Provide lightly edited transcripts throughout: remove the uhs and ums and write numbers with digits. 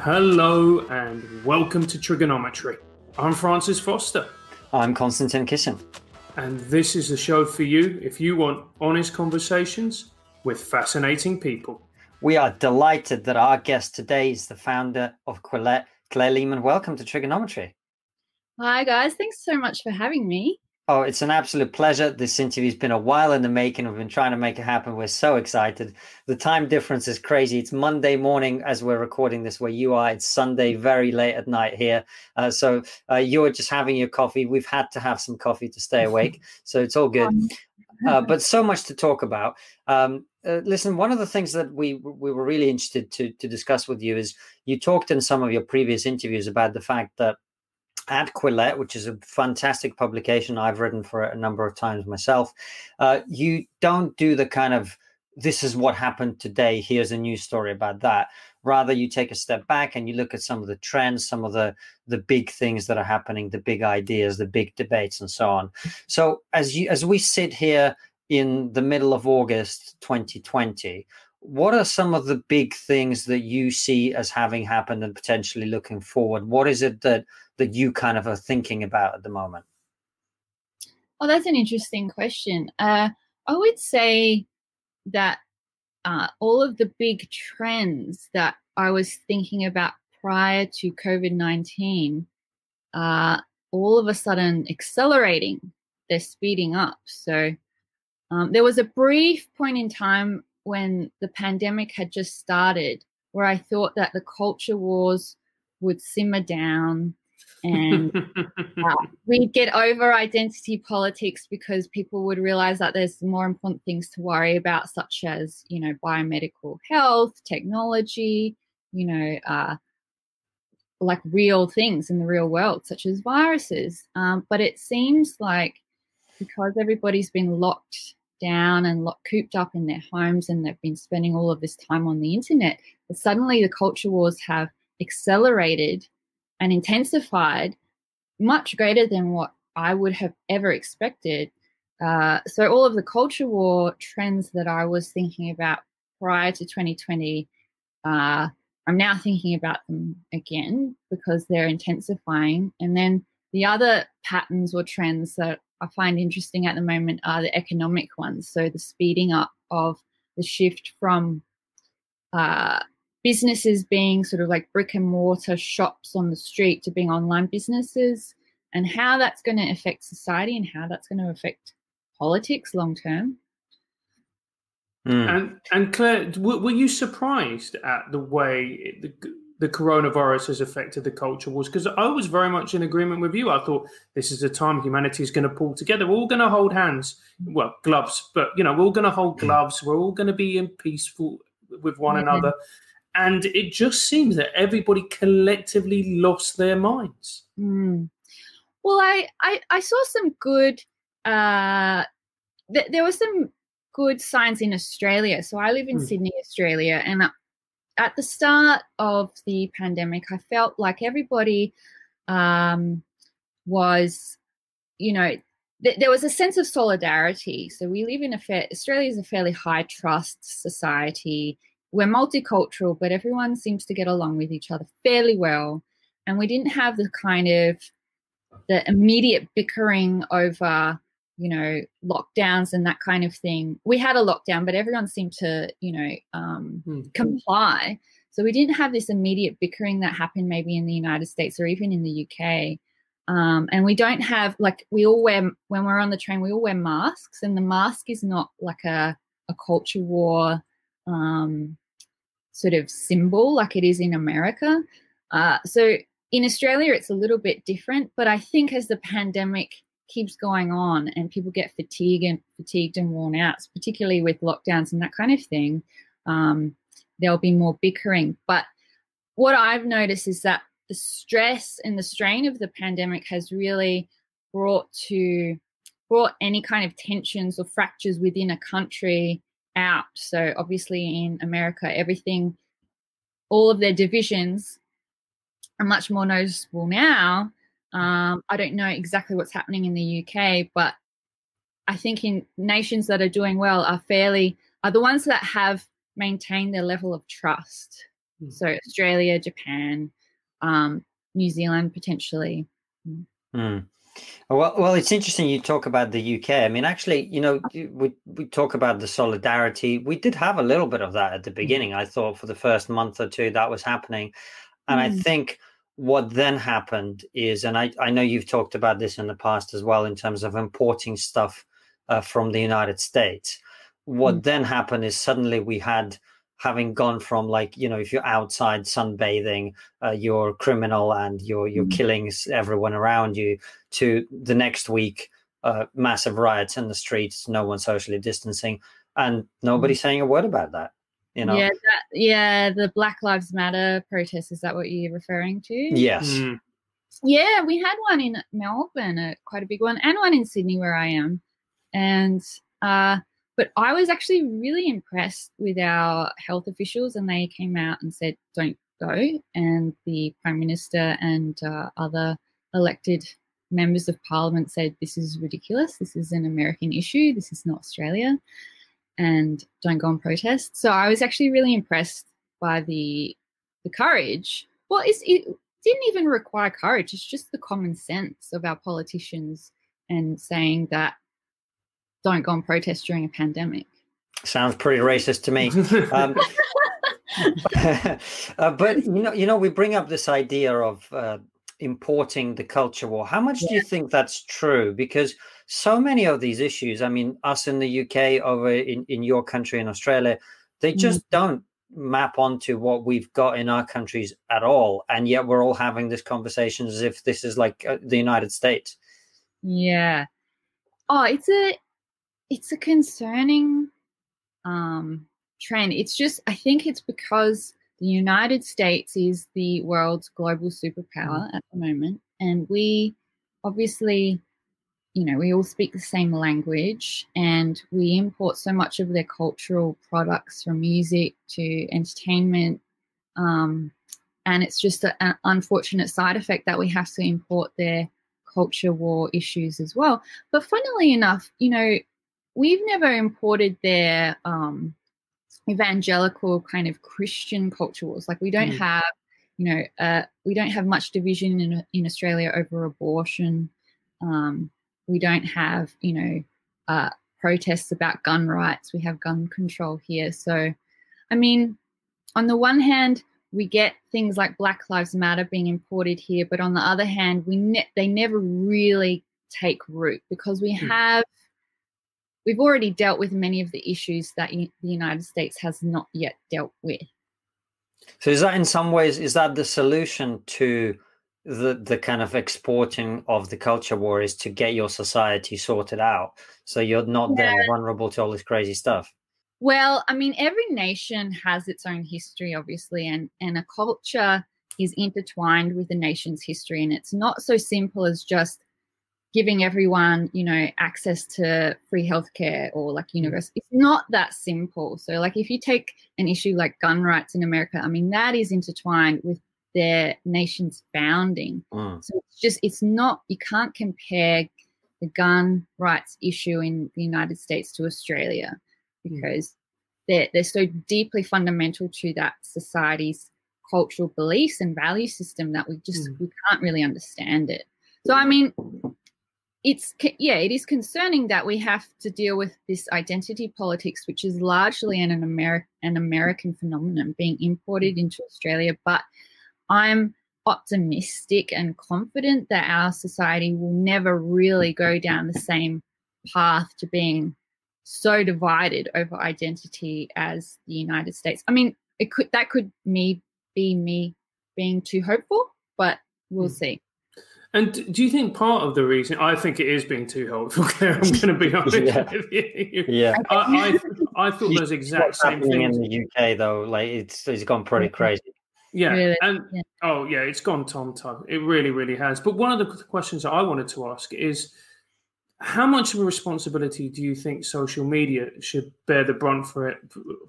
Hello and welcome to TRIGGERnometry. I'm Francis Foster. I'm Konstantin Kisin. And this is the show for you if you want honest conversations with fascinating people. We are delighted that our guest today is the founder of Quillette, Claire Lehmann. Welcome to TRIGGERnometry. Hi guys, thanks so much for having me. Oh, it's an absolute pleasure. This interview's been a while in the making. We've been trying to make it happen. We're so excited. The time difference is crazy. It's Monday morning as we're recording this where you are. It's Sunday, very late at night here. So you're just having your coffee. We've had to have some coffee to stay awake. So it's all good. But so much to talk about. Listen, one of the things that we were really interested to discuss with you is you talked in some of your previous interviews about the fact that at Quillette, which is a fantastic publication I've written for a number of times myself, you don't do the kind of, this is what happened today, here's a news story about that. Rather, you take a step back and you look at some of the trends, some of the big things that are happening, the big ideas, the big debates, and so on. So as we sit here in the middle of August 2020, what are some of the big things that you see as having happened and potentially looking forward? What is it that you kind of are thinking about at the moment? Oh, that's an interesting question. I would say that all of the big trends that I was thinking about prior to COVID-19 are all of a sudden accelerating. They're speeding up. So there was a brief point in time when the pandemic had just started where I thought that the culture wars would simmer down and we'd get over identity politics because people would realize that there's more important things to worry about, such as, you know, biomedical health, technology, you know, like real things in the real world, such as viruses. But it seems like because everybody's been locked down and cooped up in their homes and they've been spending all of this time on the internet, that suddenly the culture wars have accelerated and intensified much greater than what I would have ever expected. So all of the culture war trends that I was thinking about prior to 2020, I'm now thinking about them again because they're intensifying. And then the other patterns or trends that I find interesting at the moment are the economic ones. So the speeding up of the shift from businesses being sort of like brick and mortar shops on the street to being online businesses, and how that's going to affect society and how that's going to affect politics long term. And Claire, were you surprised at the way the coronavirus has affected the culture wars? Because I was very much in agreement with you. I thought this is a time humanity is going to pull together. We're all going to hold hands, well, gloves, but, you know, we're all going to hold gloves. We're all going to be in peaceful with one another. And it just seems that everybody collectively lost their minds. Well, I saw some good, there were some good signs in Australia. So I live in Sydney, Australia, and at the start of the pandemic, I felt like everybody was, you know, there was a sense of solidarity. So we live in Australia is a fairly high trust society. We're multicultural, but everyone seems to get along with each other fairly well. And we didn't have the kind of the immediate bickering over, you know, lockdowns and that kind of thing. We had a lockdown, but everyone seemed to, you know, comply. So we didn't have this immediate bickering that happened maybe in the United States or even in the UK. And we don't have, like, we all wear, when we're on the train, we all wear masks, and the mask is not like a culture war sort of symbol like it is in America. So in Australia, it's a little bit different, but I think as the pandemic keeps going on and people get fatigued and worn out, particularly with lockdowns and that kind of thing, there'll be more bickering. But what I've noticed is that the stress and the strain of the pandemic has really brought any kind of tensions or fractures within a country out. So obviously in America, all of their divisions are much more noticeable now. I don't know exactly what's happening in the UK, but I think in nations that are doing well are the ones that have maintained their level of trust. So Australia, Japan, New Zealand potentially. Well, it's interesting you talk about the UK. I mean, actually, you know, we talk about the solidarity. We did have a little bit of that at the beginning. I thought for the first month or two that was happening. And I think what then happened is, and I know you've talked about this in the past as well, in terms of importing stuff from the United States. What then happened is suddenly we had, having gone from, like, you know, if you're outside sunbathing, you're criminal and you're killing everyone around you, to the next week, massive riots in the streets, no one socially distancing, and nobody saying a word about that. You know? Yeah, the Black Lives Matter protests. Is that what you're referring to? Yes. Yeah, we had one in Melbourne, quite a big one, and one in Sydney where I am, and but I was actually really impressed with our health officials, and they came out and said, "Don't go." And the Prime Minister and other elected members of Parliament said, "This is ridiculous. This is an American issue. This is not Australia, and don't go and protest." So I was actually really impressed by the courage. Well, it didn't even require courage. It's just the common sense of our politicians and saying that don't go and protest during a pandemic. Sounds pretty racist to me. But you know, we bring up this idea of importing the culture war. How much do you think that's true? Because so many of these issues, I mean, us in the UK, over in your country in Australia, they just don't map onto what we've got in our countries at all. And yet we're all having this conversation as if this is like the United States. Yeah. Oh, it's a concerning trend. It's just, I think it's because the United States is the world's global superpower at the moment. And we obviously, you know, we all speak the same language, and we import so much of their cultural products, from music to entertainment. And it's just an unfortunate side effect that we have to import their culture war issues as well. But funnily enough, you know, we've never imported their evangelical kind of Christian culture wars. Like, we don't have, you know, we don't have much division in Australia over abortion. We don't have, you know, protests about gun rights. We have gun control here. So, I mean, on the one hand, we get things like Black Lives Matter being imported here, but on the other hand, they never really take root, because we've already dealt with many of the issues that the United States has not yet dealt with. So is that, in some ways, is that the solution to the kind of exporting of the culture war, is to get your society sorted out so you're not then vulnerable to all this crazy stuff? Well, I mean, every nation has its own history, obviously, and a culture is intertwined with a nation's history, and it's not so simple as just giving everyone, you know, access to free healthcare or like university. It's not that simple. So, like, if you take an issue like gun rights in America, I mean, that is intertwined with their nation's founding. So it's not, you can't compare the gun rights issue in the United States to Australia, because they're so deeply fundamental to that society's cultural beliefs and value system that we can't really understand it. So, I mean, it is concerning that we have to deal with this identity politics, which is largely an American phenomenon being imported into Australia. But I'm optimistic and confident that our society will never really go down the same path to being so divided over identity as the United States. I mean, that could be me being too hopeful, but we'll see. And do you think part of the reason, I think it is being too hopeful, Claire, I'm going to be honest with you. Yeah. I thought those exact same things. In the UK, though, like, it's gone pretty crazy. Yeah. Really? And oh yeah, it's gone tom-tom. It really, really has. But one of the questions that I wanted to ask is, how much of a responsibility do you think social media should bear the brunt for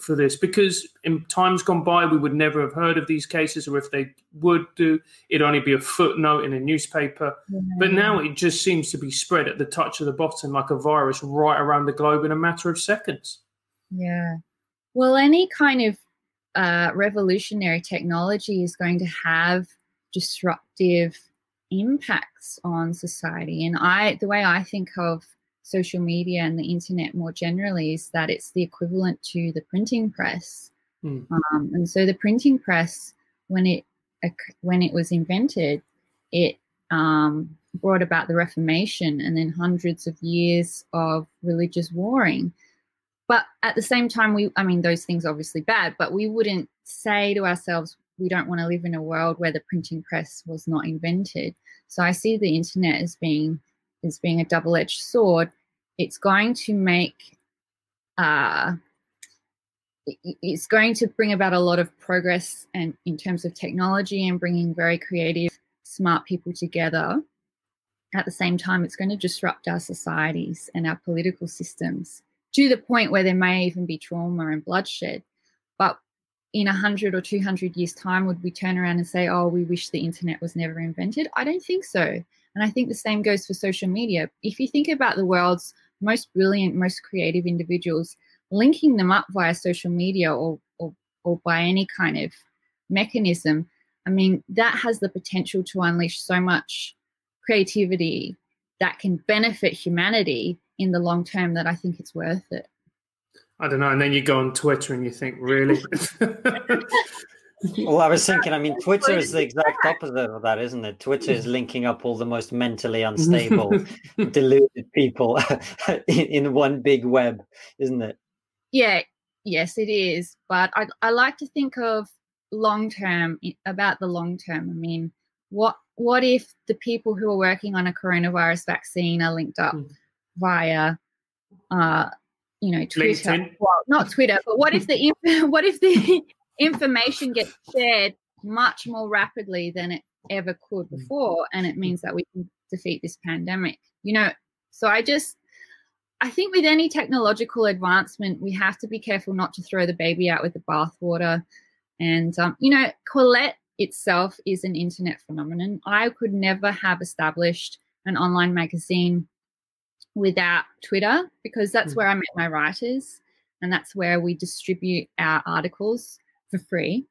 this? Because in times gone by, we would never have heard of these cases, or if they would do, it'd only be a footnote in a newspaper. But now it just seems to be spread at the touch of the button, like a virus, right around the globe in a matter of seconds. Yeah. Well, any kind of revolutionary technology is going to have disruptive impacts on society. And the way I think of social media and the internet more generally is that it's the equivalent to the printing press. And so the printing press, when it was invented, it brought about the Reformation and then hundreds of years of religious warring. But at the same time, I mean, those things are obviously bad, but we wouldn't say to ourselves, we don't want to live in a world where the printing press was not invented. So I see the internet as being a double-edged sword. It's going to make, it's going to bring about a lot of progress and in terms of technology and bringing very creative, smart people together. At the same time, it's going to disrupt our societies and our political systems to the point where there may even be trauma and bloodshed. But in 100 or 200 years' time, would we turn around and say, oh, we wish the internet was never invented? I don't think so. And I think the same goes for social media. If you think about the world's most brilliant, most creative individuals, linking them up via social media or by any kind of mechanism, I mean, that has the potential to unleash so much creativity that can benefit humanity in the long term that I think it's worth it. I don't know. And then you go on Twitter and you think, really? Well, I was thinking, I mean, Twitter is the exact opposite of that, isn't it? Twitter is linking up all the most mentally unstable, deluded people in one big web, isn't it? Yeah, yes, it is. But I like to think of about the long term. I mean, what if the people who are working on a coronavirus vaccine are linked up via, Twitter? LinkedIn? Well, not Twitter, but what if the information gets shared much more rapidly than it ever could before, and it means that we can defeat this pandemic? So I think with any technological advancement, we have to be careful not to throw the baby out with the bathwater. And, Quillette itself is an internet phenomenon. I could never have established an online magazine without Twitter, because that's where I met my writers, and that's where we distribute our articles for free.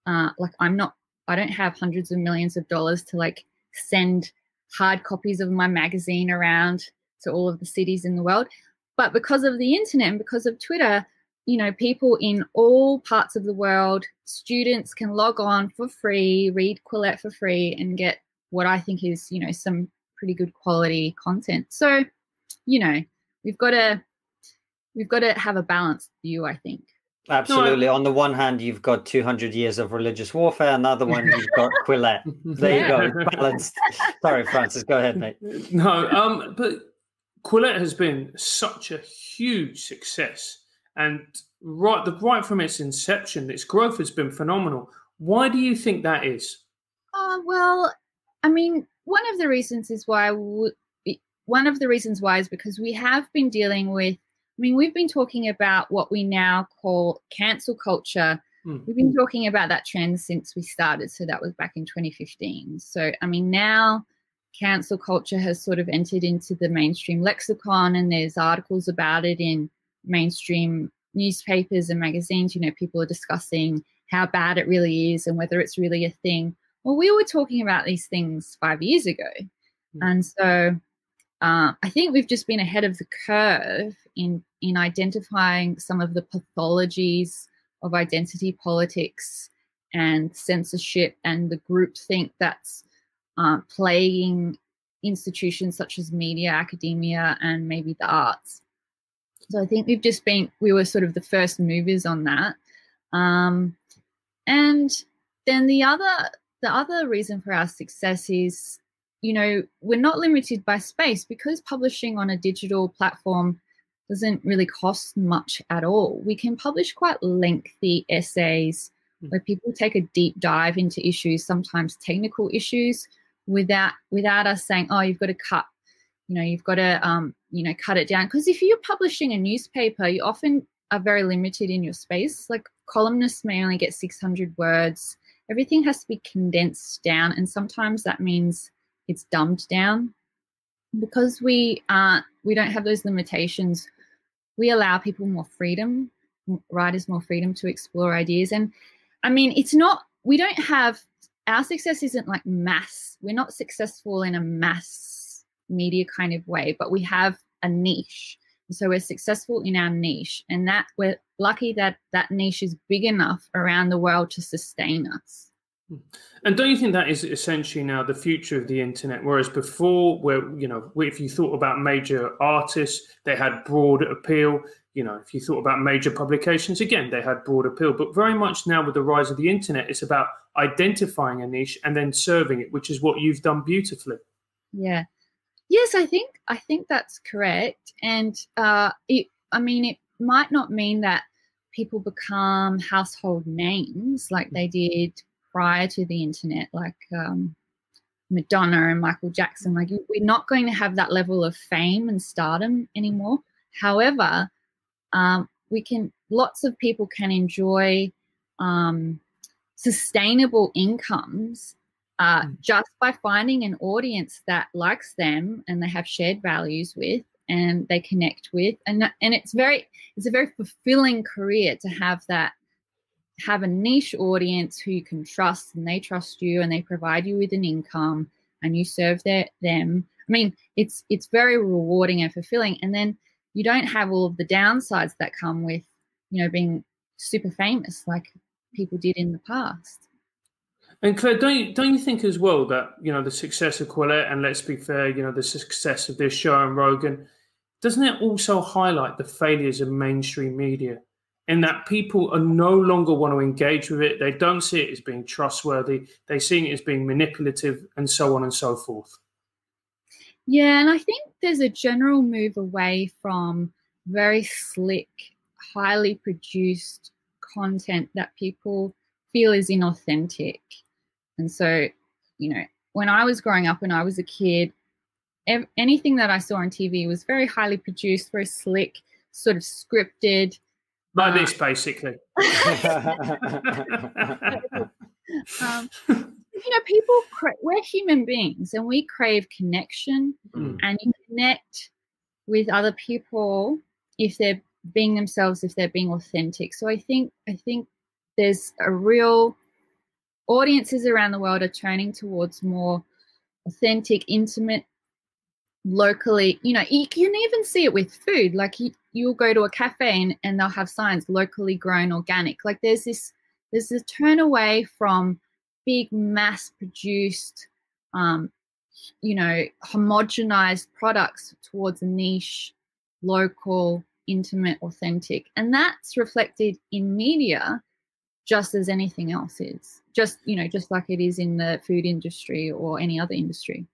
I don't have hundreds of millions of dollars to send hard copies of my magazine around to all of the cities in the world. But because of the internet and because of Twitter, people in all parts of the world, students can log on for free, read Quillette for free, and get what I think is, some pretty good quality content. So, we've got to have a balanced view, I think. Absolutely. On the one hand, you've got 200 years of religious warfare. Another one, you've got Quillette. There you go. It's balanced. Sorry, Francis. Go ahead, mate. No, but Quillette has been such a huge success. And right from its inception, its growth has been phenomenal. Why do you think that is? Well, I mean, one of the reasons why is because we have been dealing with, we've been talking about what we now call cancel culture. We've been talking about that trend since we started. So that was back in 2015. So, now cancel culture has sort of entered into the mainstream lexicon, and there's articles about it in mainstream newspapers and magazines. People are discussing how bad it really is and whether it's really a thing. Well, we were talking about these things 5 years ago. And so I think we've just been ahead of the curve in identifying some of the pathologies of identity politics and censorship and the groupthink that's plaguing institutions such as media, academia, and maybe the arts. So I think we were sort of the first movers on that. And then the other reason for our success is, we're not limited by space, because publishing on a digital platform doesn't really cost much at all. We can publish quite lengthy essays where people take a deep dive into issues, sometimes technical issues, without us saying, oh, you've got to cut, you've got to, cut it down. Because if you're publishing a newspaper, you often are very limited in your space. Like columnists may only get 600 words. Everything has to be condensed down, and sometimes that means it's dumbed down. Because we don't have those limitations, we allow people more freedom. writers more freedom to explore ideas. And I mean, it's not, we don't have, our success isn't like mass. We're not successful in a mass media kind of way, but we have a niche. So we're successful in our niche, and that we're lucky that that niche is big enough around the world to sustain us. And don't you think that is essentially now the future of the internet? Whereas before, where, you know, if you thought about major artists, they had broad appeal. You know, if you thought about major publications, again, they had broad appeal. But very much now with the rise of the internet, it's about identifying a niche and then serving it, which is what you've done beautifully. Yeah. Yes, I think that's correct. And it might not mean that people become household names like they did prior to the internet, like Madonna and Michael Jackson. Like, we're not going to have that level of fame and stardom anymore. However, lots of people can enjoy sustainable incomes just by finding an audience that likes them and they have shared values with and they connect with. And it's a very fulfilling career to have a niche audience who you can trust, and they trust you and they provide you with an income and you serve them. I mean, it's very rewarding and fulfilling. And then you don't have all of the downsides that come with, you know, being super famous like people did in the past. And Claire, don't you think as well that, you know, the success of Quillette, and let's be fair, you know, the success of this show and Rogan, doesn't it also highlight the failures of mainstream media, in that people are no longer want to engage with it? They don't see it as being trustworthy. They see it as being manipulative, and so on and so forth. Yeah, and I think there's a general move away from very slick, highly produced content that people feel is inauthentic. And so, you know, when I was growing up, when I was a kid, anything that I saw on TV was very highly produced, very slick, sort of scripted. Like this, basically. You know, people, we're human beings and we crave connection, and you connect with other people if they're being themselves, if they're being authentic. So I think there's a real, audiences around the world are turning towards more authentic, intimate, locally, you know, you can even see it with food. Like you'll go to a cafe and they'll have signs, locally grown, organic. Like there's a turn away from big mass produced, you know, homogenized products towards a niche, local, intimate, authentic. And that's reflected in media just as anything else is. Just, you know, just like it is in the food industry or any other industry.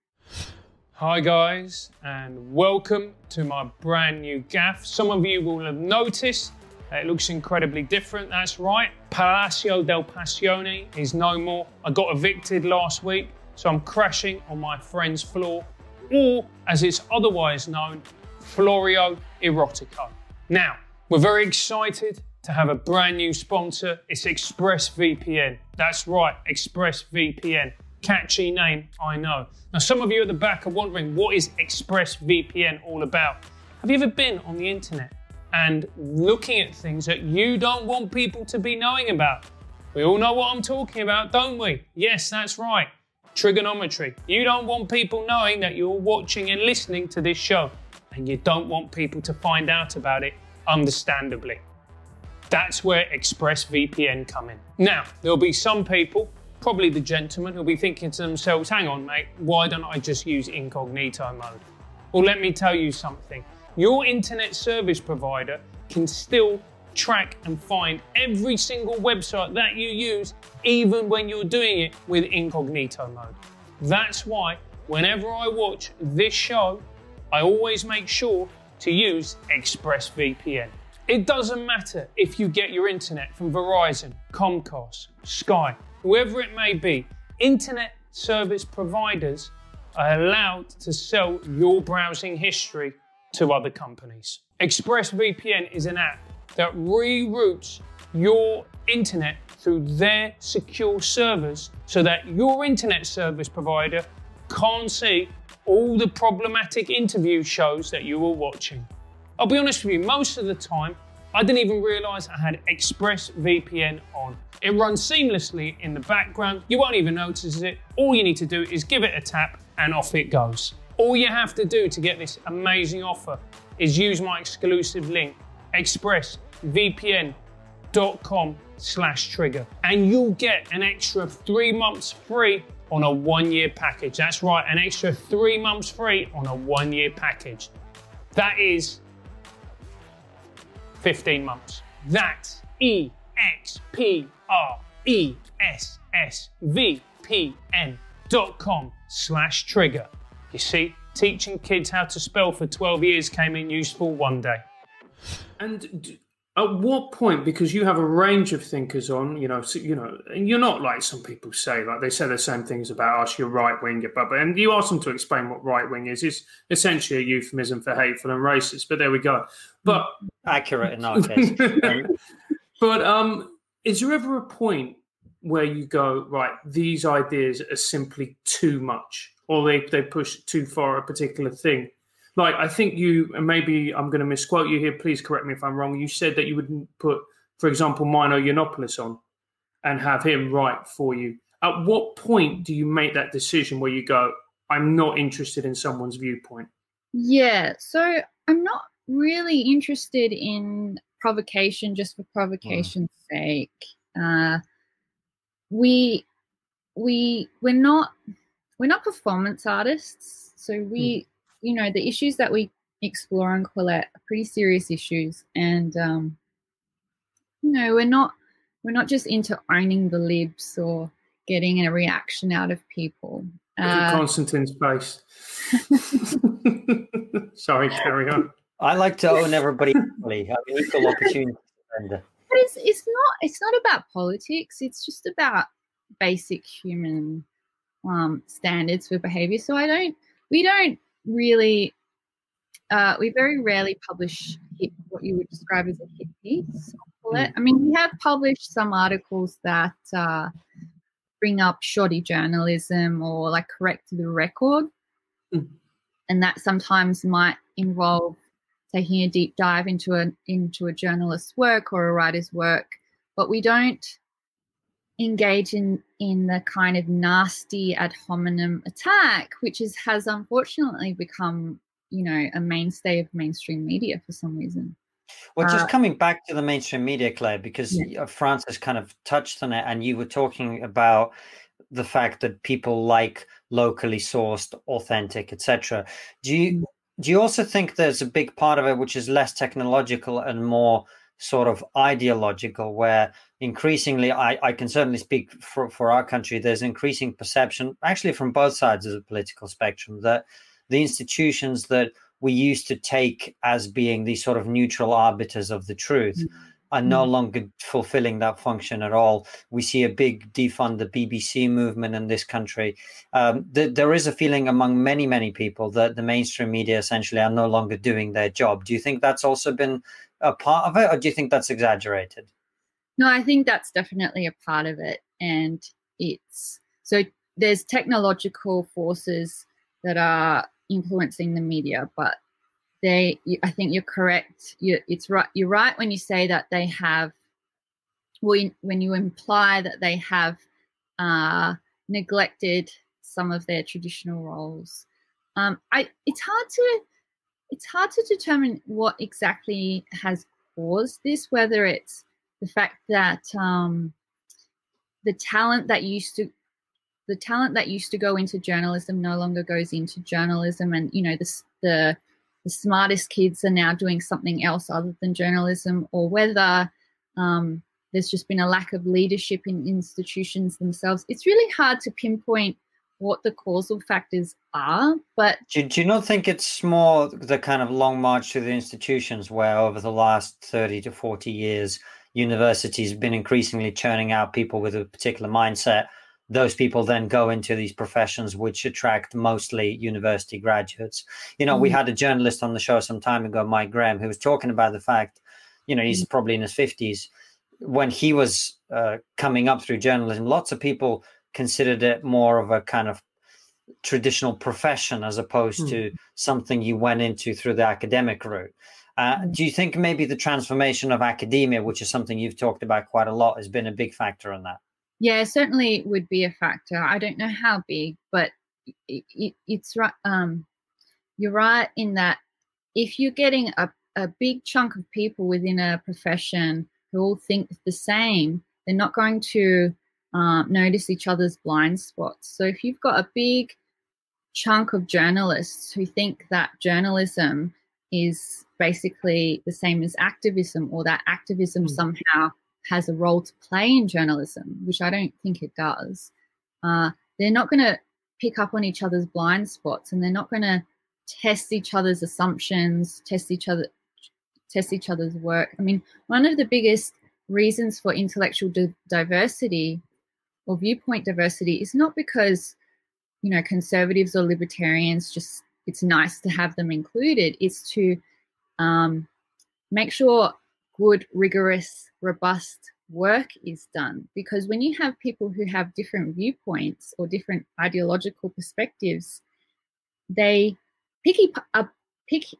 Hi guys, and welcome to my brand new gaff. Some of you will have noticed it looks incredibly different. That's right, Palacio del Passione is no more. I got evicted last week, so I'm crashing on my friend's floor, or as it's otherwise known, Florio Erotico. Now, we're very excited to have a brand new sponsor. It's ExpressVPN. That's right, ExpressVPN. Catchy name, I know. Now, some of you at the back are wondering, what is ExpressVPN all about? Have you ever been on the internet and looking at things that you don't want people to be knowing about? We all know what I'm talking about, don't we? Yes, that's right. Trigonometry. You don't want people knowing that you're watching and listening to this show, and you don't want people to find out about it, understandably. That's where ExpressVPN come in. Now, there'll be some people, probably the gentlemen, who'll be thinking to themselves, hang on mate, why don't I just use incognito mode? Well, let me tell you something. Your internet service provider can still track and find every single website that you use, even when you're doing it with incognito mode. That's why whenever I watch this show, I always make sure to use ExpressVPN. It doesn't matter if you get your internet from Verizon, Comcast, Sky, whoever it may be, internet service providers are allowed to sell your browsing history to other companies. ExpressVPN is an app that reroutes your internet through their secure servers so that your internet service provider can't see all the problematic interview shows that you were watching. I'll be honest with you, most of the time, I didn't even realize I had ExpressVPN on. It runs seamlessly in the background. You won't even notice it. All you need to do is give it a tap and off it goes. All you have to do to get this amazing offer is use my exclusive link, expressvpn.com/trigger, and you'll get an extra 3 months free on a 1-year package. That's right, an extra 3 months free on a 1-year package. That is 15 months. That's expressvpn.com/trigger. You see, teaching kids how to spell for 12 years came in useful one day. And at what point, because you have a range of thinkers on, and you're not like some people say, like they say the same things about us, you're right wing, and you ask them to explain what right wing is. It's essentially a euphemism for hateful and racist, but there we go. But accurate in our case. But is there ever a point where you go, right, these ideas are simply too much, or they push too far a particular thing? Like, I think you, and maybe I'm going to misquote you here, please correct me if I'm wrong, you said that you wouldn't put, for example, Mino Yiannopoulos on and have him write for you. At what point do you make that decision where you go, I'm not interested in someone's viewpoint? Yeah, so I'm not really interested in provocation just for provocation's sake. We're not performance artists, so we the issues that we explore on Quillette are pretty serious issues, and we're not just into owning the libs or getting a reaction out of people. Constantine's face. Sorry, carry on. I like to own everybody equally. Have an equal opportunity. But it's not about politics. It's just about basic human standards for behavior. So we very rarely publish what you would describe as a hit piece. I mean, we have published some articles that bring up shoddy journalism or like correct the record, and that sometimes might involve taking a deep dive into a journalist's work or a writer's work, but we don't engage in the kind of nasty ad hominem attack, which has unfortunately become, a mainstay of mainstream media for some reason. Well, just coming back to the mainstream media, Claire, because Francis kind of touched on it, and you were talking about the fact that people like locally sourced, authentic, etc. Do you also think there's a big part of it which is less technological and more sort of ideological, where increasingly, I can certainly speak for our country, there's increasing perception, actually from both sides of the political spectrum, that the institutions that we used to take as being these sort of neutral arbiters of the truth are no longer fulfilling that function at all. We see a big defund the BBC movement in this country. There is a feeling among many, many people that the mainstream media essentially are no longer doing their job. Do you think that's also been a part of it, or do you think that's exaggerated? No, I think that's definitely a part of it. And there's technological forces that are influencing the media, but I think you're correct. You're right when you say that they have, when you imply that they have neglected some of their traditional roles. It's hard to determine what exactly has caused this, whether it's the fact that the talent that used to go into journalism no longer goes into journalism, and the smartest kids are now doing something else other than journalism, or whether there's just been a lack of leadership in institutions themselves. It's really hard to pinpoint what the causal factors are. But do you not think it's more the kind of long march to the institutions, where over the last 30 to 40 years, universities have been increasingly churning out people with a particular mindset? Those people then go into these professions which attract mostly university graduates. We had a journalist on the show some time ago, Mike Graham, who was talking about the fact, he's probably in his 50s. When he was coming up through journalism, lots of people considered it more of a kind of traditional profession as opposed to something you went into through the academic route. Do you think maybe the transformation of academia, which is something you've talked about quite a lot, has been a big factor in that? Yeah, certainly would be a factor. I don't know how big, but it's right. You're right in that if you're getting a big chunk of people within a profession who all think the same, they're not going to notice each other's blind spots. So if you've got a big chunk of journalists who think that journalism is basically the same as activism, or that activism somehow has a role to play in journalism, which I don't think it does, they're not going to pick up on each other's blind spots, and they're not going to test each other's assumptions, test each other's work. I mean, one of the biggest reasons for intellectual diversity or viewpoint diversity is not because, you know, conservatives or libertarians just, it's nice to have them included. It's to make sure good, rigorous, robust work is done. Because when you have people who have different viewpoints or different ideological perspectives, they pick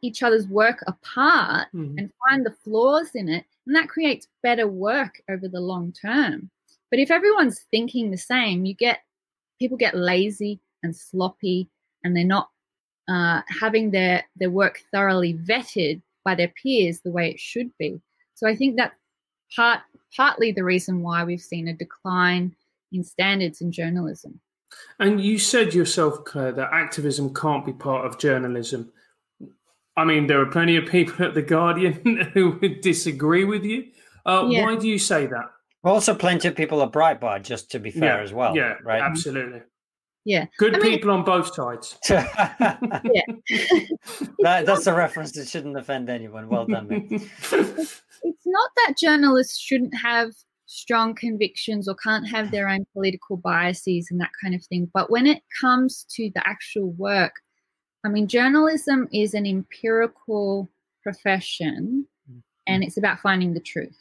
each other's work apart and find the flaws in it, and that creates better work over the long term. But if everyone's thinking the same, people get lazy and sloppy, and they're not having their work thoroughly vetted by their peers the way it should be. So I think that's partly the reason why we've seen a decline in standards in journalism. And you said yourself, Claire, that activism can't be part of journalism. I mean, there are plenty of people at The Guardian who would disagree with you. Why do you say that? Also, plenty of people at Breitbart, just to be fair as well. Yeah, right? Absolutely. Yeah. Good people on both sides. That's a reference that shouldn't offend anyone. Well done, mate. It's not that journalists shouldn't have strong convictions or can't have their own political biases and that kind of thing. But when it comes to the actual work, I mean, journalism is an empirical profession, and it's about finding the truth.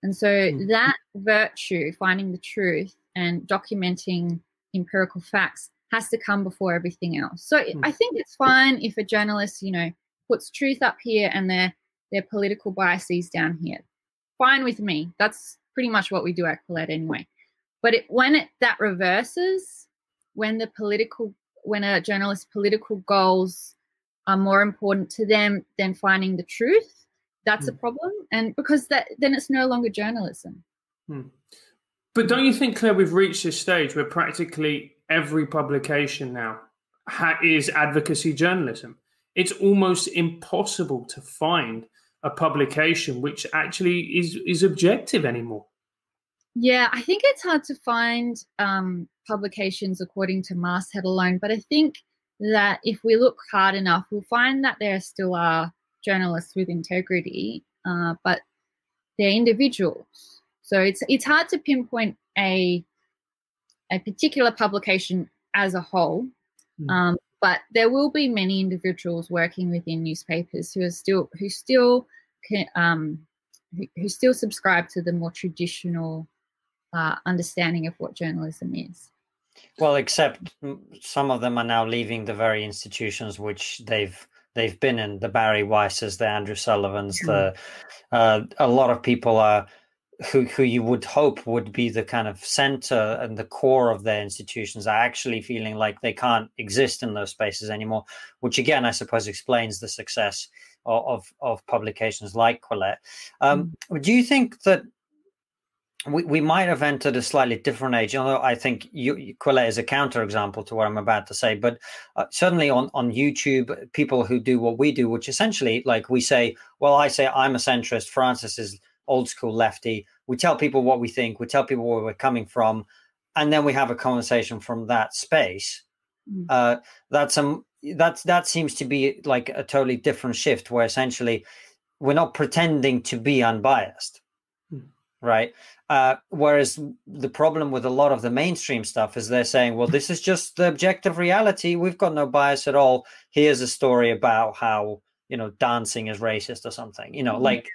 And so that virtue, finding the truth and documenting empirical facts, has to come before everything else. So I think it's fine if a journalist, you know, puts truth up here and their political biases down here. Fine with me. That's pretty much what we do at Quillette anyway. But when that reverses, when a journalist's political goals are more important to them than finding the truth, that's a problem. And because then it's no longer journalism. But don't you think, Claire, we've reached this stage where practically every publication now is advocacy journalism? It's almost impossible to find a publication which actually is objective anymore. Yeah, I think it's hard to find publications according to masthead alone, but I think that if we look hard enough, we'll find that there still are journalists with integrity, but they're individuals. So it's hard to pinpoint a particular publication as a whole, but there will be many individuals working within newspapers who still subscribe to the more traditional understanding of what journalism is. Well, except some of them are now leaving the very institutions which they've been in. The Barry Weisses, the Andrew Sullivans, a lot of people are who you would hope would be the kind of center and the core of their institutions are actually feeling like they can't exist in those spaces anymore, which again, I suppose explains the success of publications like Quillette. Do you think that we might have entered a slightly different age, although I think Quillette is a counterexample to what I'm about to say, but certainly on YouTube, people who do what we do, which essentially, like we say, well, I say I'm a centrist, Francis is old school lefty. We tell people what we think, we tell people where we're coming from, and then we have a conversation from that space. That seems to be like a totally different shift, where essentially we're not pretending to be unbiased, right? Whereas the problem with a lot of the mainstream stuff is they're saying, well, this is just the objective reality. We've got no bias at all. Here's a story about how, you know, dancing is racist or something, you know, like,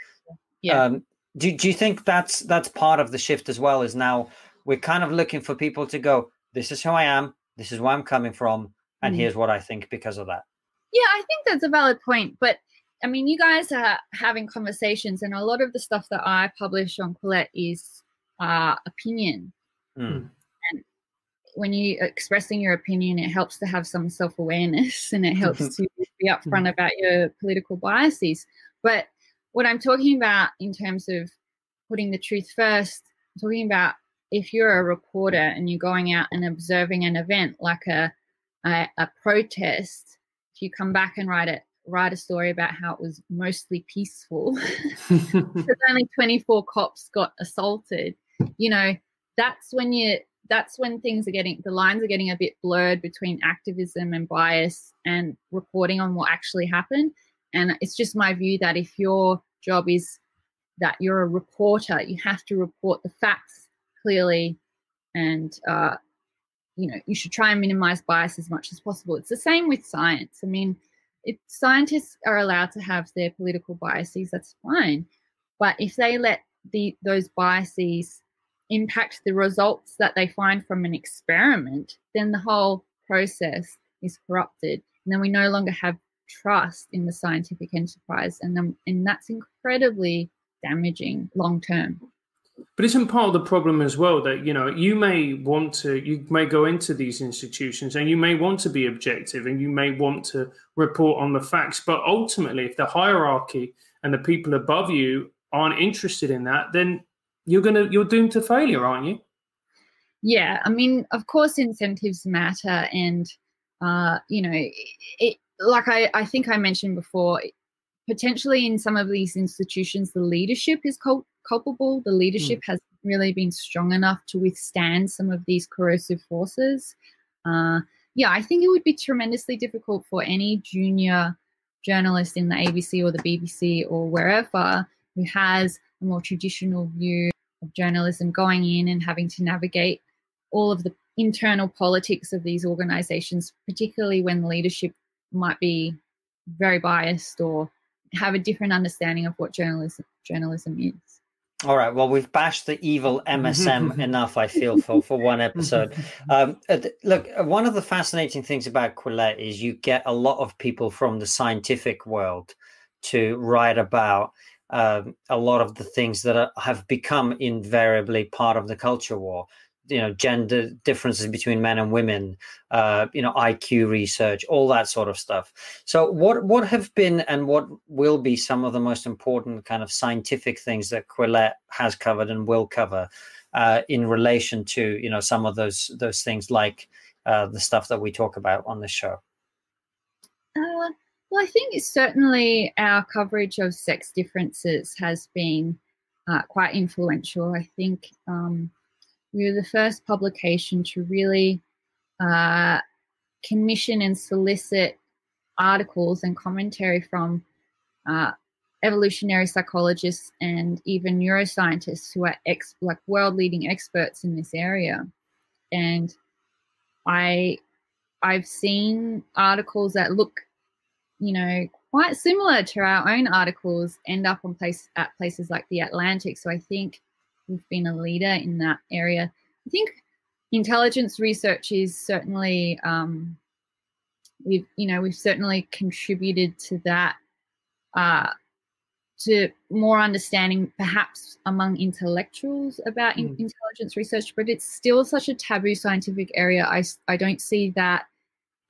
do you think that's part of the shift as well, is now we're kind of looking for people to go, this is who I am, this is where I'm coming from, and here's what I think because of that? Yeah, I think that's a valid point. But I mean, you guys are having conversations, and a lot of the stuff that I publish on Quillette is opinion. Mm. And when you're expressing your opinion, it helps to have some self-awareness, and it helps to be upfront about your political biases. But what I'm talking about in terms of putting the truth first, I'm talking about if you're a reporter and you're going out and observing an event like a protest, if you come back and write a story about how it was mostly peaceful because only 24 cops got assaulted, you know, that's when the lines are getting a bit blurred between activism and bias and reporting on what actually happened. And it's just my view that if your job is that you're a reporter, you have to report the facts clearly, and you know, you should try and minimize bias as much as possible. It's the same with science. I mean, if scientists are allowed to have their political biases, that's fine. But if they let those biases impact the results that they find from an experiment, then the whole process is corrupted. And then we no longer have trust in the scientific enterprise. And that's incredibly damaging long term. But isn't part of the problem as well that, you know, you may go into these institutions and you may want to be objective and you may want to report on the facts, but ultimately if the hierarchy and the people above you aren't interested in that, then you're doomed to failure, aren't you? Yeah, I mean, of course incentives matter, and you know, like I think I mentioned before, potentially in some of these institutions, the leadership is culpable. The leadership hasn't really been strong enough to withstand some of these corrosive forces. Yeah, I think it would be tremendously difficult for any junior journalist in the ABC or the BBC or wherever who has a more traditional view of journalism going in and having to navigate all of the internal politics of these organizations, particularly when the leadership might be very biased or have a different understanding of what journalism is. All right. Well, we've bashed the evil MSM enough, I feel, for one episode. Look, one of the fascinating things about Quillette is you get a lot of people from the scientific world to write about a lot of the things that have become invariably part of the culture war. You know, gender differences between men and women, you know, IQ research, all that sort of stuff. So what have been and what will be some of the most important kind of scientific things that Quillette has covered and will cover in relation to, you know, some of those things like the stuff that we talk about on this show? Well, I think it's certainly our coverage of sex differences has been quite influential. I think we were the first publication to really commission and solicit articles and commentary from evolutionary psychologists and even neuroscientists who are like world-leading experts in this area. And I've seen articles that look, you know, quite similar to our own articles end up on at places like the Atlantic. So I think we've been a leader in that area. I think intelligence research is certainly we've certainly contributed to that, to more understanding perhaps among intellectuals about intelligence research, but it's still such a taboo scientific area. I don't see that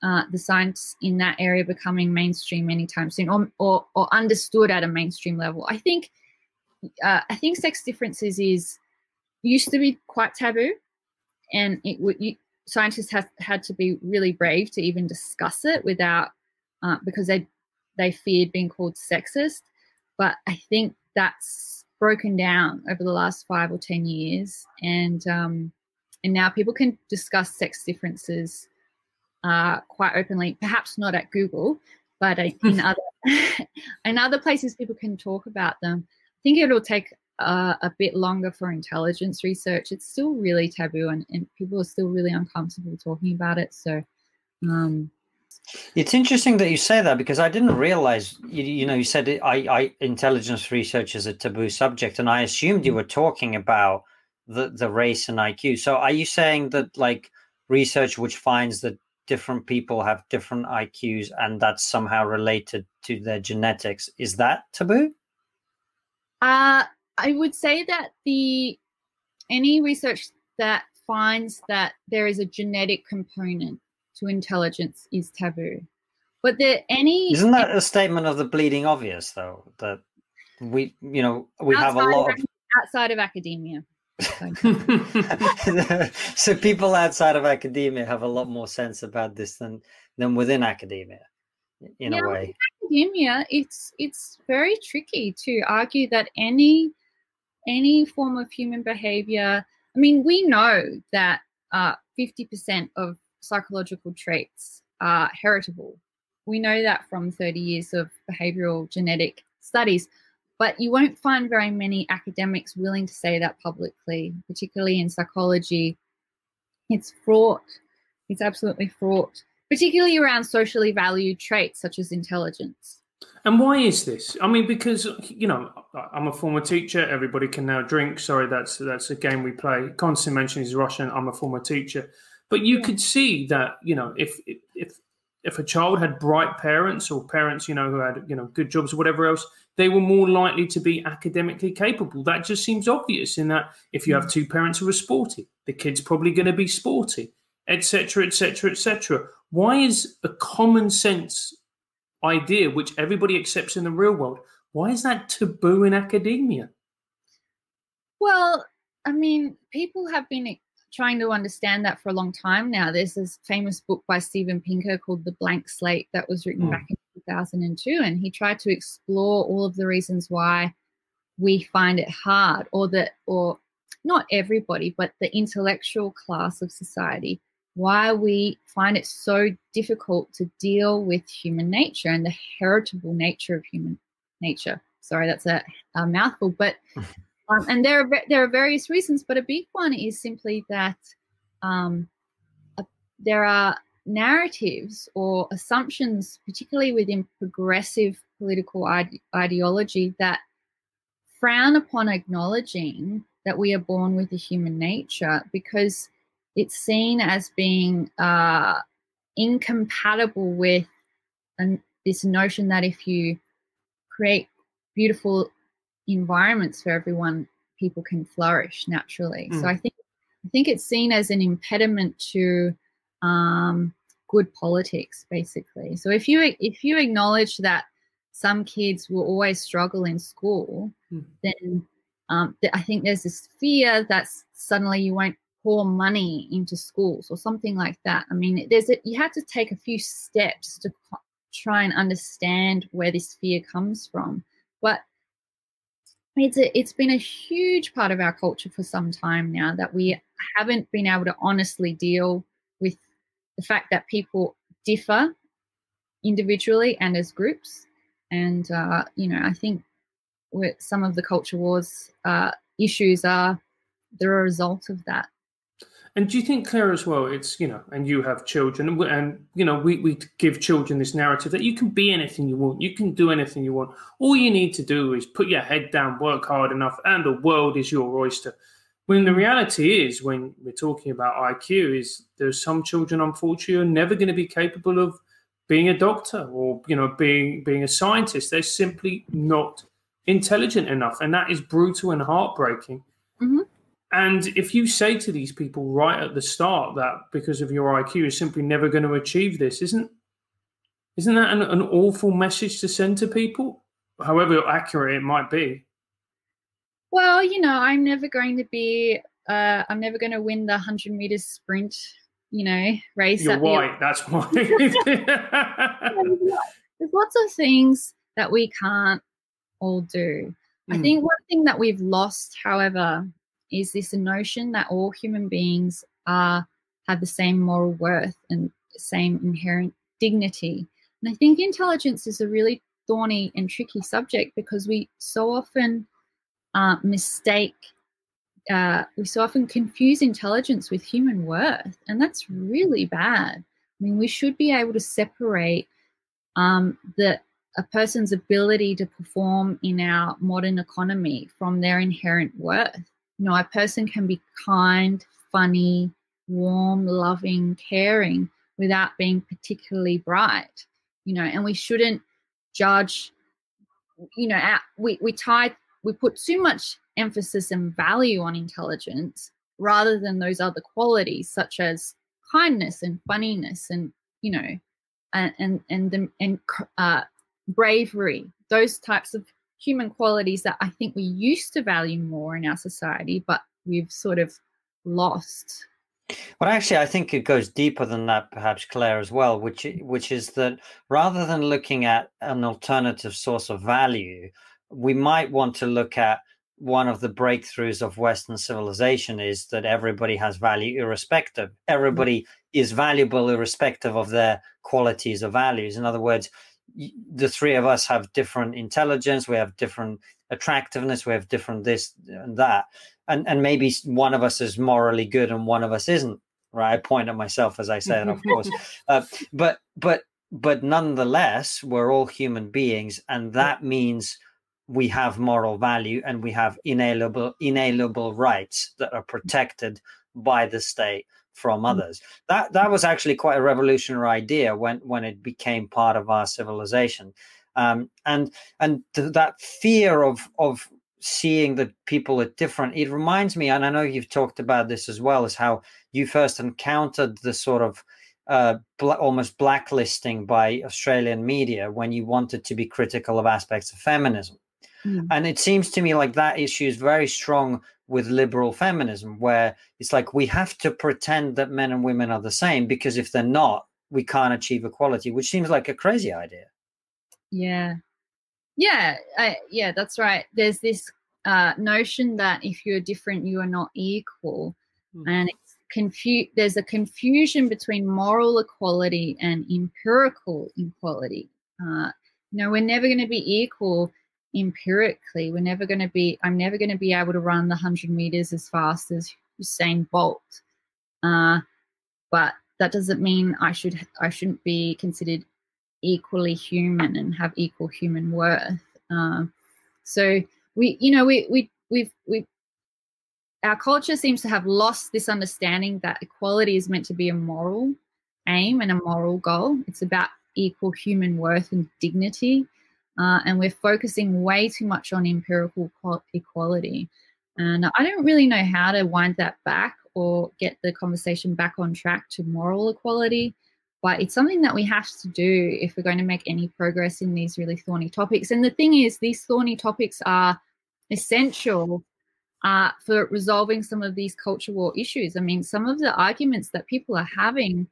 the science in that area becoming mainstream anytime soon, or understood at a mainstream level. I think sex differences used to be quite taboo, and scientists had to be really brave to even discuss it without because they feared being called sexist. But I think that's broken down over the last 5 or 10 years, and now people can discuss sex differences quite openly. Perhaps not at Google, but in other places people can talk about them. I think it'll take a bit longer for intelligence research. It's still really taboo, and people are still really uncomfortable talking about it. So it's interesting that you say that, because I didn't realize, you said intelligence research is a taboo subject, and I assumed you were talking about the race and IQ. So are you saying that like research which finds that different people have different IQs and that's somehow related to their genetics. Is that taboo? I would say that any research that finds that there is a genetic component to intelligence is taboo. But isn't that a statement of the bleeding obvious, though, that we have a lot of outside of academia. So people outside of academia have a lot more sense about this than within academia, in a way. Academia, it's very tricky to argue that any form of human behavior. I mean, we know that 50% of psychological traits are heritable. We know that from 30 years of behavioral genetic studies. But you won't find very many academics willing to say that publicly, particularly in psychology. It's fraught. It's absolutely fraught, particularly around socially valued traits such as intelligence. And why is this? I mean, because, I'm a former teacher. Everybody can now drink. Sorry, that's a game we play. Constant mention is Russian. I'm a former teacher. But you could see that, if a child had bright parents or parents, who had, good jobs or whatever else, they were more likely to be academically capable. That just seems obvious in that if you have two parents who are sporty, the kid's probably going to be sporty, etc., etc., etc. Why is a common sense idea, which everybody accepts in the real world, why is that taboo in academia? Well, I mean, people have been trying to understand that for a long time now. There's this famous book by Steven Pinker called The Blank Slate that was written back in 2002, and he tried to explore all of the reasons why we find it hard, or not everybody, but the intellectual class of society, why we find it so difficult to deal with human nature and the heritable nature of human nature. Sorry, that's a mouthful, but and there are various reasons, but a big one is simply that there are narratives or assumptions, particularly within progressive political ideology, that frown upon acknowledging that we are born with a human nature because it's seen as being incompatible with this notion that if you create beautiful environments for everyone, people can flourish naturally. So I think it's seen as an impediment to good politics, basically. So if you acknowledge that some kids will always struggle in school, then I think there's this fear that suddenly you won't pour money into schools or something like that. I mean, you have to take a few steps to try and understand where this fear comes from. But it's been a huge part of our culture for some time now that we haven't been able to honestly deal with the fact that people differ individually and as groups. And, I think some of the culture wars issues are the result of that. And do you think, Claire, as well, it's, and you have children, and, we give children this narrative that you can be anything you want, you can do anything you want. All you need to do is put your head down, work hard enough, and the world is your oyster. When the reality is, when we're talking about IQ, is there's some children, unfortunately, are never going to be capable of being a doctor or, being a scientist. They're simply not intelligent enough. And that is brutal and heartbreaking. Mm-hmm. And if you say to these people right at the start that because of your IQ you're simply never going to achieve this, isn't that an awful message to send to people, however accurate it might be? Well, I'm never going to win the 100 meters sprint, race. You're white, that's why. There's lots of things that we can't all do. I think one thing that we've lost, however, is this notion that all human beings have the same moral worth and the same inherent dignity. And I think intelligence is a really thorny and tricky subject because we so often we so often confuse intelligence with human worth, and that's really bad. I mean, we should be able to separate a person's ability to perform in our modern economy from their inherent worth. A person can be kind, funny, warm, loving, caring without being particularly bright, you know, and we shouldn't judge, you know, we put too much emphasis and value on intelligence rather than those other qualities such as kindness and funniness and, you know, and bravery, those types of human qualities that I think we used to value more in our society, but we've sort of lost. Well, actually, I think it goes deeper than that, perhaps, Claire, as well, which is that rather than looking at an alternative source of value, we might want to look at one of the breakthroughs of Western civilization is that everybody has value irrespective. Everybody is valuable irrespective of their qualities or values. In other words, the three of us have different intelligence, we have different attractiveness, we have different this and that. And maybe one of us is morally good and one of us isn't, right? I point at myself as I say it, of course. But nonetheless, we're all human beings, and that means we have moral value and we have inalienable rights that are protected by the state from others. That was actually quite a revolutionary idea when it became part of our civilization. And that fear of seeing that people are different, it reminds me, and I know you've talked about this as well, is how you first encountered the sort of almost blacklisting by Australian media when you wanted to be critical of aspects of feminism. And it seems to me like that issue is very strong with liberal feminism, where it's like we have to pretend that men and women are the same, because if they're not, we can't achieve equality, which seems like a crazy idea. Yeah, that's right. There's this notion that if you're different, you are not equal, and there's a confusion between moral equality and empirical equality. We're never going to be equal empirically. I'm never going to be able to run the 100 meters as fast as Usain Bolt. But that doesn't mean I shouldn't be considered equally human and have equal human worth. So our culture seems to have lost this understanding that equality is meant to be a moral aim and a moral goal. It's about equal human worth and dignity. And we're focusing way too much on empirical equality. And I don't really know how to wind that back or get the conversation back on track to moral equality, but it's something that we have to do if we're going to make any progress in these really thorny topics. And the thing is, these thorny topics are essential for resolving some of these culture war issues. I mean, some of the arguments that people are having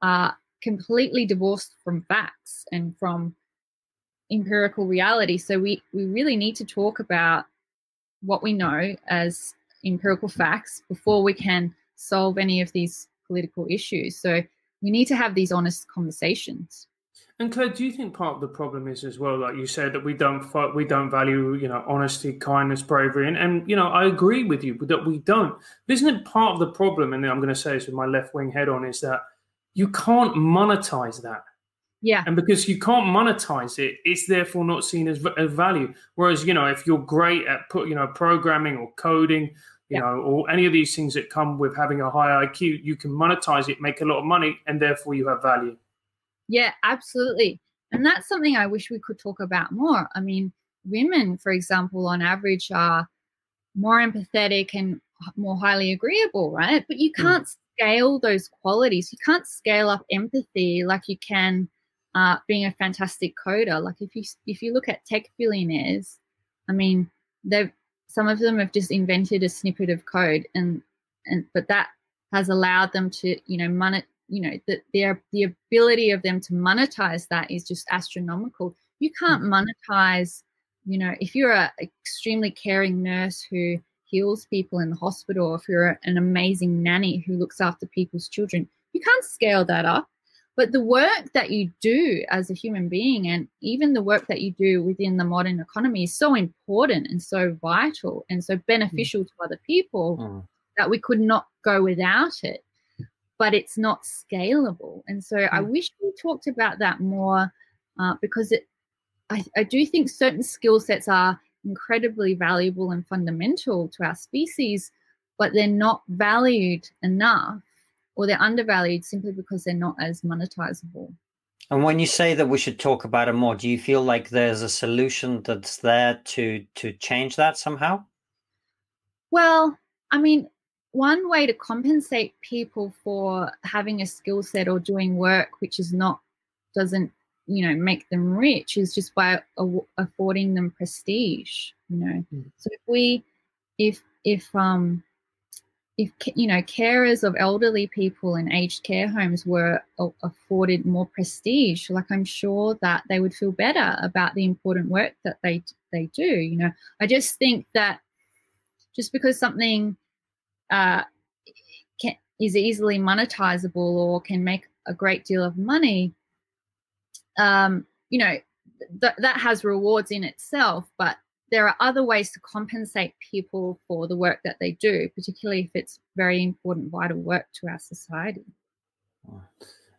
are completely divorced from facts and from empirical reality. So we really need to talk about what we know as empirical facts before we can solve any of these political issues. So we need to have these honest conversations. And Claire, do you think part of the problem is as well, like you said, that we don't value, honesty, kindness, bravery, and I agree with you that we don't. But isn't it part of the problem? And I'm going to say this with my left wing head on, is that you can't monetize that. Yeah. And because you can't monetize it, it's therefore not seen as value. Whereas, if you're great at programming or coding, or any of these things that come with having a high IQ, you can monetize it, make a lot of money, and therefore you have value. Yeah, absolutely. And that's something I wish we could talk about more. I mean, women, for example, on average are more empathetic and more highly agreeable, right? But you can't scale those qualities. You can't scale up empathy like you can being a fantastic coder. Like if you look at tech billionaires, I mean, some of them have just invented a snippet of code, but that has allowed them to, the ability of them to monetize that is just astronomical. You can't monetize, if you're an extremely caring nurse who heals people in the hospital, if you're an amazing nanny who looks after people's children, you can't scale that up. But the work that you do as a human being, and even the work that you do within the modern economy, is so important and so vital and so beneficial to other people that we could not go without it. But it's not scalable. And so I wish we talked about that more because I do think certain skill sets are incredibly valuable and fundamental to our species, but they're not valued enough or they're undervalued simply because they're not as monetizable. And when you say that we should talk about it more, do you feel like there's a solution that's there to change that somehow? Well, I mean, one way to compensate people for having a skill set or doing work which is doesn't make them rich is just by affording them prestige. So if carers of elderly people in aged care homes were afforded more prestige, like, I'm sure that they would feel better about the important work that they do. I just think that just because something is easily monetizable or can make a great deal of money, that has rewards in itself, but there are other ways to compensate people for the work that they do, particularly if it's very important, vital work to our society.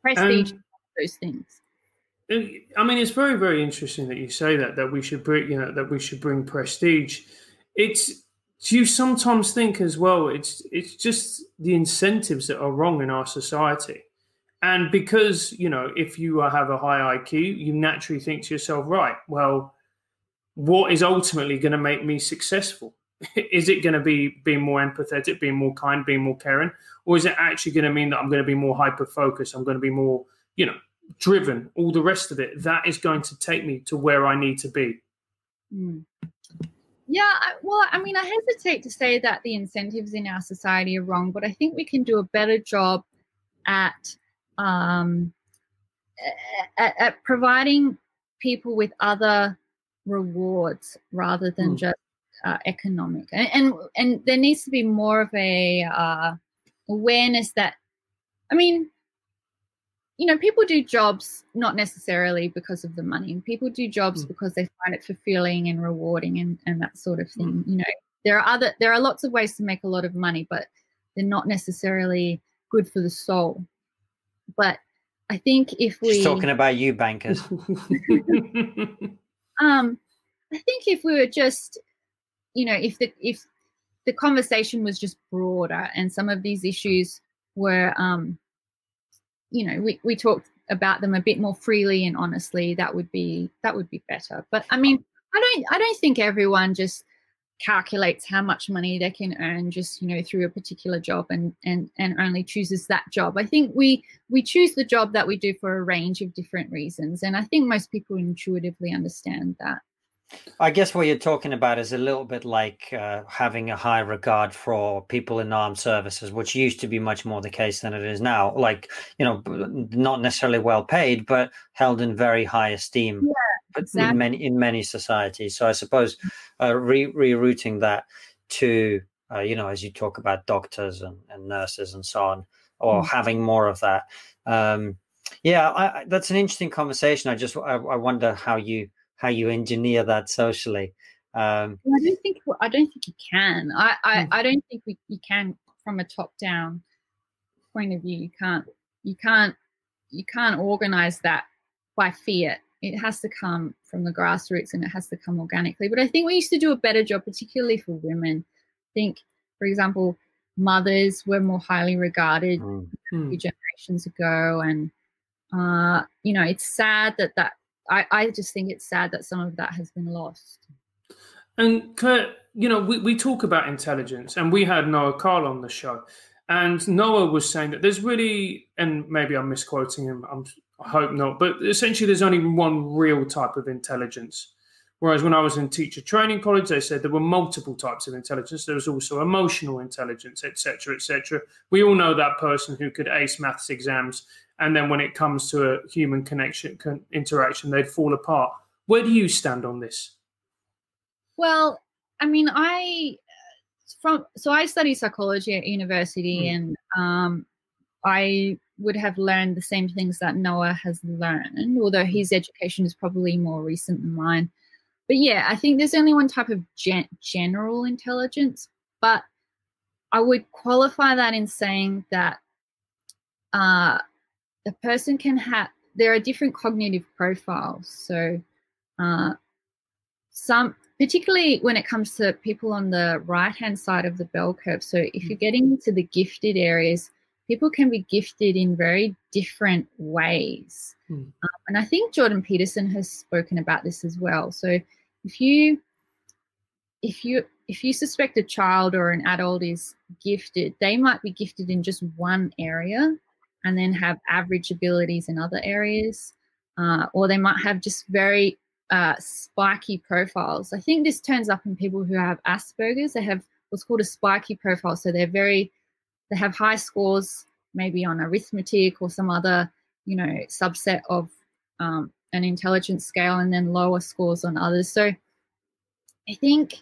Prestige, those things. I mean, it's very, very interesting that you say that we should bring prestige. Do you sometimes think as well, it's just the incentives that are wrong in our society. And because, if you have a high IQ, you naturally think to yourself, right, well, what is ultimately going to make me successful? Is it going to be being more empathetic, being more kind, being more caring? Or is it actually going to mean that I'm going to be more hyper-focused? I'm going to be more, driven, all the rest of it. That is going to take me to where I need to be. Yeah, well, I mean, I hesitate to say that the incentives in our society are wrong, but I think we can do a better job at providing people with other rewards rather than just economic. And there needs to be more of a awareness that, I mean, people do jobs not necessarily because of the money. People do jobs because they find it fulfilling and rewarding and that sort of thing. There are lots of ways to make a lot of money, but they're not necessarily good for the soul. But I think if we... She's talking about you, bankers. I think if we were just, if the conversation was just broader and some of these issues were, we talked about them a bit more freely and honestly, that would be better. But I mean, I don't think everyone just calculates how much money they can earn just through a particular job and only chooses that job. I think we choose the job that we do for a range of different reasons, and I think most people intuitively understand that. I guess what you're talking about is a little bit like having a high regard for people in armed services, which used to be much more the case than it is now. Like, not necessarily well paid, but held in very high esteem. Yeah, exactly. in many societies. So I suppose rerouting that to, as you talk about doctors and nurses and so on, or having more of that. That's an interesting conversation. I wonder how you engineer that socially. I don't think you can. I don't think you can from a top-down point of view. You can't organize that by fiat. It has to come from the grassroots and it has to come organically. But I think we used to do a better job, particularly for women. I think, for example, mothers were more highly regarded a few generations ago, and it's sad that I just think it's sad that some of that has been lost. And Claire, we talk about intelligence, and we had Noah Carl on the show, and Noah was saying that there's really, and maybe I'm misquoting him, I hope not, but essentially there's only one real type of intelligence. Whereas when I was in teacher training college, they said there were multiple types of intelligence. There was also emotional intelligence, etc., etc. We all know that person who could ace maths exams, and then when it comes to a human interaction, they'd fall apart. Where do you stand on this? Well, I mean, I studied psychology at university, and I would have learned the same things that Noah has learned, although his education is probably more recent than mine. But yeah, I think there's only one type of general intelligence, but I would qualify that in saying that a person can have, there are different cognitive profiles. So particularly when it comes to people on the right-hand side of the bell curve. So if you're getting into the gifted areas, people can be gifted in very different ways. And I think Jordan Peterson has spoken about this as well. So if you suspect a child or an adult is gifted, they might be gifted in just one area and then have average abilities in other areas, or they might have just very spiky profiles. I think this turns up in people who have Asperger's. They have what's called a spiky profile. So they have high scores maybe on arithmetic or some other, subset of an intelligence scale, and then lower scores on others. So I think,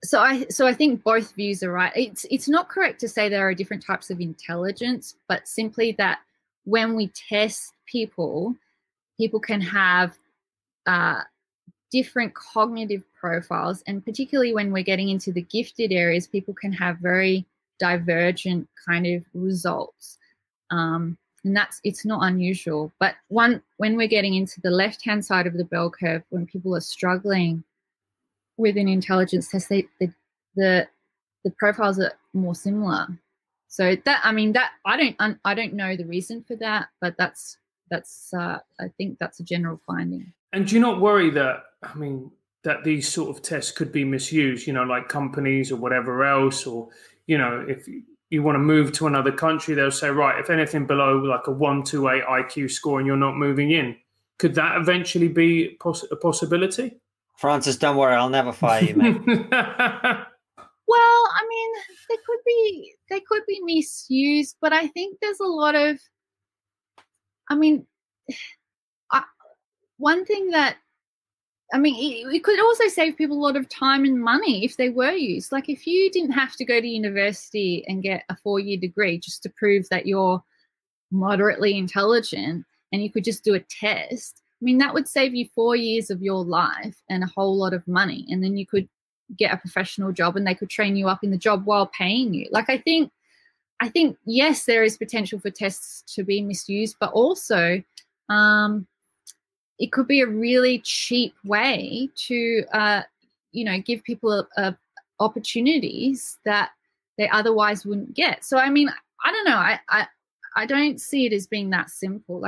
So I think both views are right. It's not correct to say there are different types of intelligence, but simply that when we test people can have different cognitive profiles, and particularly when we're getting into the gifted areas, people can have very divergent kind of results. And it's not unusual. But when we're getting into the left-hand side of the bell curve, when people are struggling with an intelligence test, the profiles are more similar. So I don't know the reason for that, but that's I think that's a general finding. And do you not worry that these sort of tests could be misused? Like companies or whatever else, or if you want to move to another country, they'll say, right, if anything below like a 128 IQ score and you're not moving in, could that eventually be a possibility? Francis, don't worry, I'll never fire you, mate. Well, they could be misused, but I think there's a lot of, one thing that, it could also save people a lot of time and money if they were used. Like if you didn't have to go to university and get a 4-year degree just to prove that you're moderately intelligent, and you could just do a test, that would save you 4 years of your life and a whole lot of money. And then you could get a professional job and they could train you up in the job while paying you. Like I think, yes, there is potential for tests to be misused, but also it could be a really cheap way to, give people opportunities that they otherwise wouldn't get. So, I don't know. I don't see it as being that simple.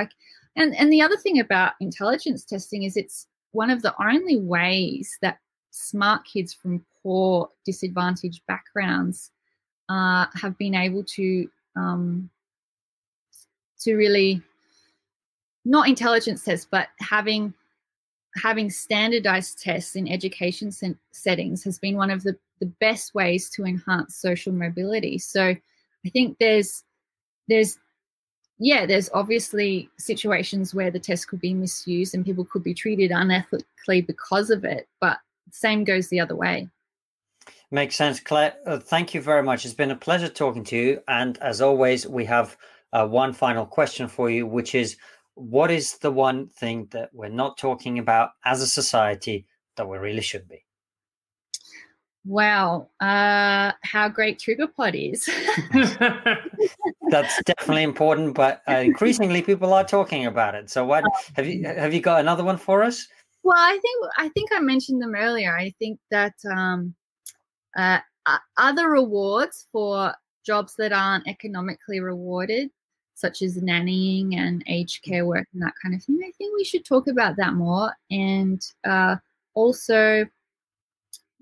And the other thing about intelligence testing is it's one of the only ways that smart kids from poor, disadvantaged backgrounds have been able to really, not intelligence tests, but having standardized tests in education settings has been one of the best ways to enhance social mobility. So I think there's obviously situations where the test could be misused and people could be treated unethically because of it, but same goes the other way. Makes sense, Claire. Thank you very much. It's been a pleasure talking to you. And as always, we have one final question for you, which is, what is the one thing that we're not talking about as a society that we really should be? Wow, how great TriggerPod is. That's definitely important, but increasingly people are talking about it. So what have you got another one for us? Well, I think I mentioned them earlier. I think that other rewards for jobs that aren't economically rewarded, such as nannying and aged care work and that kind of thing, I think we should talk about that more. And also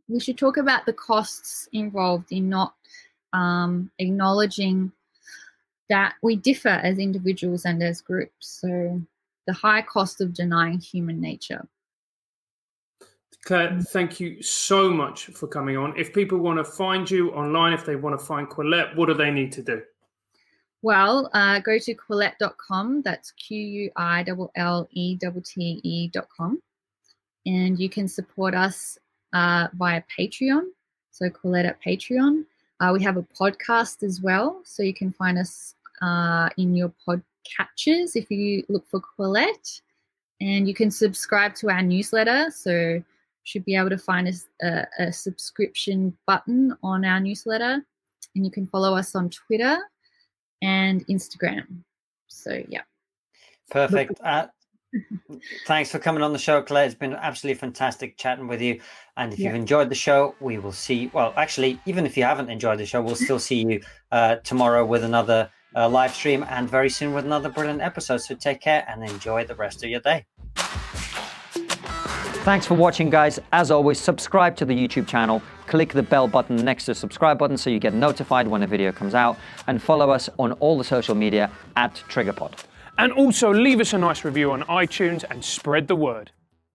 we should talk about the costs involved in not acknowledging that we differ as individuals and as groups. So the high cost of denying human nature. Claire, thank you so much for coming on. If people want to find you online, if they want to find Quillette, what do they need to do? Well, go to quillette.com. That's QUILLETTE.com. And you can support us via Patreon. So Quillette at Patreon. We have a podcast as well. So you can find us in your podcatchers if you look for Quillette. And you can subscribe to our newsletter. So should be able to find a subscription button on our newsletter, and you can follow us on Twitter and Instagram. So yeah, perfect. Thanks for coming on the show, Claire. It's been absolutely fantastic chatting with you. And if you've enjoyed the show, we will see. Well, actually, even if you haven't enjoyed the show, we'll still see you tomorrow with another live stream and very soon with another brilliant episode. So take care and enjoy the rest of your day. Thanks for watching, guys. As always, subscribe to the YouTube channel. Click the bell button next to the subscribe button so you get notified when a video comes out. And follow us on all the social media at TriggerPod. And also leave us a nice review on iTunes and spread the word.